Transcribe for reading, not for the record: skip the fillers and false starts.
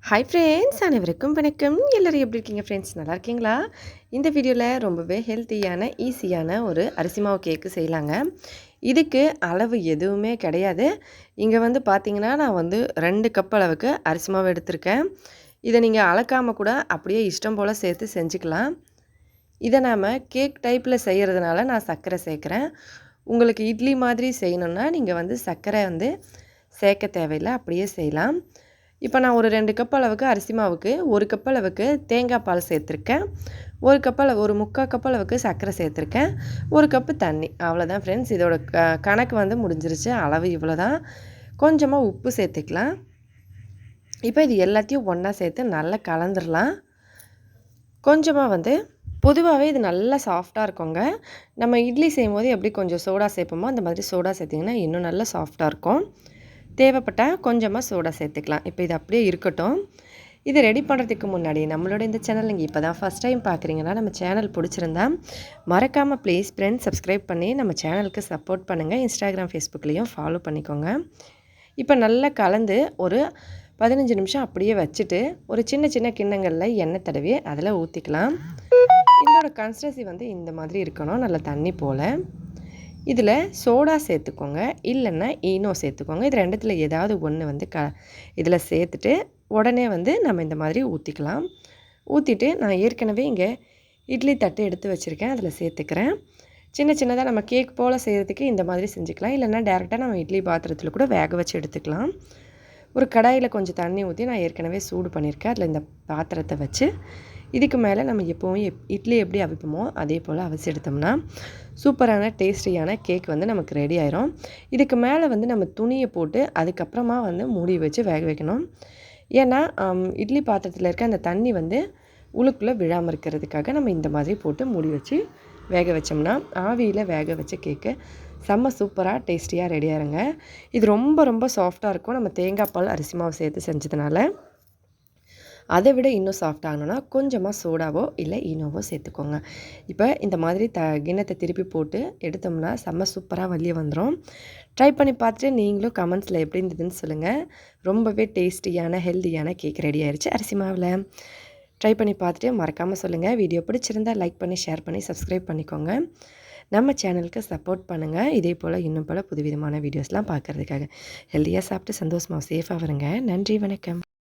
Hi friends, அனைவருக்கும் வணக்கம். எல்லோரும் எப்படி இருக்கீங்க ஃப்ரெண்ட்ஸ்? நல்லா இருக்கீங்களா? இந்த வீடியோவில் ரொம்பவே ஹெல்த்தியான ஈஸியான ஒரு அரிசி மாவு கேக்கு செய்யலாங்க. இதுக்கு அளவு எதுவுமே கிடையாது. இங்கே பார்த்தீங்கன்னா நான் 2 கப் அளவுக்கு அரிசி மாவு எடுத்திருக்கேன். இதை நீங்கள் அளக்காமல் கூட அப்படியே இஷ்டம் போல் சேர்த்து செஞ்சுக்கலாம். இதை நாம் கேக் டைப்பில் செய்கிறதுனால நான் சர்க்கரை சேர்க்குறேன். உங்களுக்கு இட்லி மாதிரி செய்யணுன்னா நீங்கள் சர்க்கரை சேர்க்க தேவையில்லை, அப்படியே செய்யலாம். இப்போ நான் ஒரு 2 கப் அளவுக்கு அரிசி மாவுக்கு 1 கப் அளவுக்கு தேங்காய் பால் சேர்த்துருக்கேன். 1 கப் அளவு, ஒரு 3/4 கப் அளவுக்கு சர்க்கரை சேர்த்துருக்கேன். 1 கப்பு தண்ணி. அவ்வளோதான் ஃப்ரெண்ட்ஸ். இதோட கணக்கு முடிஞ்சிருச்சு. அளவு இவ்வளோ தான். கொஞ்சமாக உப்பு சேர்த்துக்கலாம். இப்போ இது எல்லாத்தையும் ஒன்றா சேர்த்து நல்லா கலந்துடலாம். கொஞ்சமாக பொதுவாகவே இது நல்லா சாஃப்டாக இருக்குங்க. நம்ம இட்லி செய்யும்போது எப்படி கொஞ்சம் சோடா சேர்ப்போமோ அந்த மாதிரி சோடா சேர்த்திங்கன்னா இன்னும் நல்லா சாஃப்டாக இருக்கும். தேவைப்பட்டால் கொஞ்சமாக சோடா சேர்த்துக்கலாம். இப்போ இது அப்படியே இருக்கட்டும். இது ரெடி பண்ணுறதுக்கு முன்னாடி நம்மளோட இந்த சேனல் நீங்கள் இப்போ தான் ஃபஸ்ட் டைம் பார்க்குறீங்கன்னா நம்ம சேனல் பிடிச்சிருந்தா மறக்காமல் ப்ளீஸ் ஃப்ரெண்ட்ஸ் சப்ஸ்கிரைப் பண்ணி நம்ம சேனலுக்கு சப்போர்ட் பண்ணுங்கள். இன்ஸ்டாகிராம், ஃபேஸ்புக்லேயும் ஃபாலோ பண்ணிக்கோங்க. இப்போ நல்லா கலந்து ஒரு 15 நிமிஷம் அப்படியே வச்சுட்டு ஒரு சின்ன சின்ன கிண்ணங்களில் எண்ணெய் தடவி அதில் ஊற்றிக்கலாம். இதோட கன்சிஸ்டன்சி இந்த மாதிரி இருக்கணும், நல்லா தண்ணி போல். இதில் சோடா சேர்த்துக்கோங்க, இல்லைன்னா ஈனோ சேர்த்துக்கோங்க. இது ரெண்டுத்தில் ஏதாவது ஒன்று இதில் சேர்த்துட்டு உடனே நம்ம இந்த மாதிரி ஊற்றிக்கலாம். ஊற்றிட்டு நான் ஏற்கனவே இங்கே இட்லி தட்டு எடுத்து வச்சுருக்கேன், அதில் சேர்த்துக்கிறேன். சின்ன சின்னதாக நம்ம கேக் போல் செய்கிறதுக்கு இந்த மாதிரி செஞ்சுக்கலாம். இல்லைன்னா டேரெக்டாக நம்ம இட்லி பாத்திரத்தில் கூட வேக வச்சு எடுத்துக்கலாம். ஒரு கடாயில் கொஞ்சம் தண்ணி ஊற்றி நான் ஏற்கனவே சூடு பண்ணியிருக்கேன். அதில் இந்த பாத்திரத்தை வச்சு இதுக்கு மேலே நம்ம எப்போவும் இட்லி எப்படி அவிப்போமோ அதே போல் அவிச்சு எடுத்தோம்னா சூப்பரான டேஸ்டியான கேக் நமக்கு ரெடி ஆயிரும். இதுக்கு மேலே நம்ம துணியை போட்டு அதுக்கப்புறமா மூடி வச்சு வேக வைக்கணும். ஏன்னா இட்லி பாத்திரத்தில் இருக்க அந்த தண்ணி உள்ளுக்குள்ளே விழாமல் இருக்கிறதுக்காக நம்ம இந்த மாதிரி போட்டு மூடி வச்சு வேக வச்சோம்னா ஆவியில் வேக வச்ச கேக்கு செம்ம சூப்பராக டேஸ்டியாக ரெடி ஆயிருங்க. இது ரொம்ப ரொம்ப சாஃப்டாக இருக்கும். நம்ம தேங்காய் பால் அரிசி மாவு சேர்த்து செஞ்சதுனால அதை விட இன்னும் சாஃப்ட் ஆகணும்னா கொஞ்சமாக சோடாவோ இல்லை ஈனோவோ சேர்த்துக்கோங்க. இப்போ இந்த மாதிரி கிண்ணத்தை திருப்பி போட்டு எடுத்தோம்னா செம்ம சூப்பராக வெளியே வந்துடும். ட்ரை பண்ணி பார்த்துட்டு நீங்களும் கமெண்ட்ஸில் எப்படி இருந்ததுன்னு சொல்லுங்கள். ரொம்பவே டேஸ்டியான ஹெல்த்தியான கேக் ரெடி ஆயிடுச்சு அரிசி மாவில். ட்ரை பண்ணி பார்த்துட்டு மறக்காமல் சொல்லுங்கள். வீடியோ பிடிச்சிருந்தால் லைக் பண்ணி ஷேர் பண்ணி சப்ஸ்கிரைப் பண்ணிக்கோங்க. நம்ம சேனலுக்கு சப்போர்ட் பண்ணுங்கள். இதே போல் இன்னும் பல புதுவிதமான வீடியோஸ்லாம் பார்க்குறதுக்காக. ஹெல்த்தியாக சாப்பிட்டு சந்தோஷமாக சேஃபாக வருங்க. நன்றி, வணக்கம்.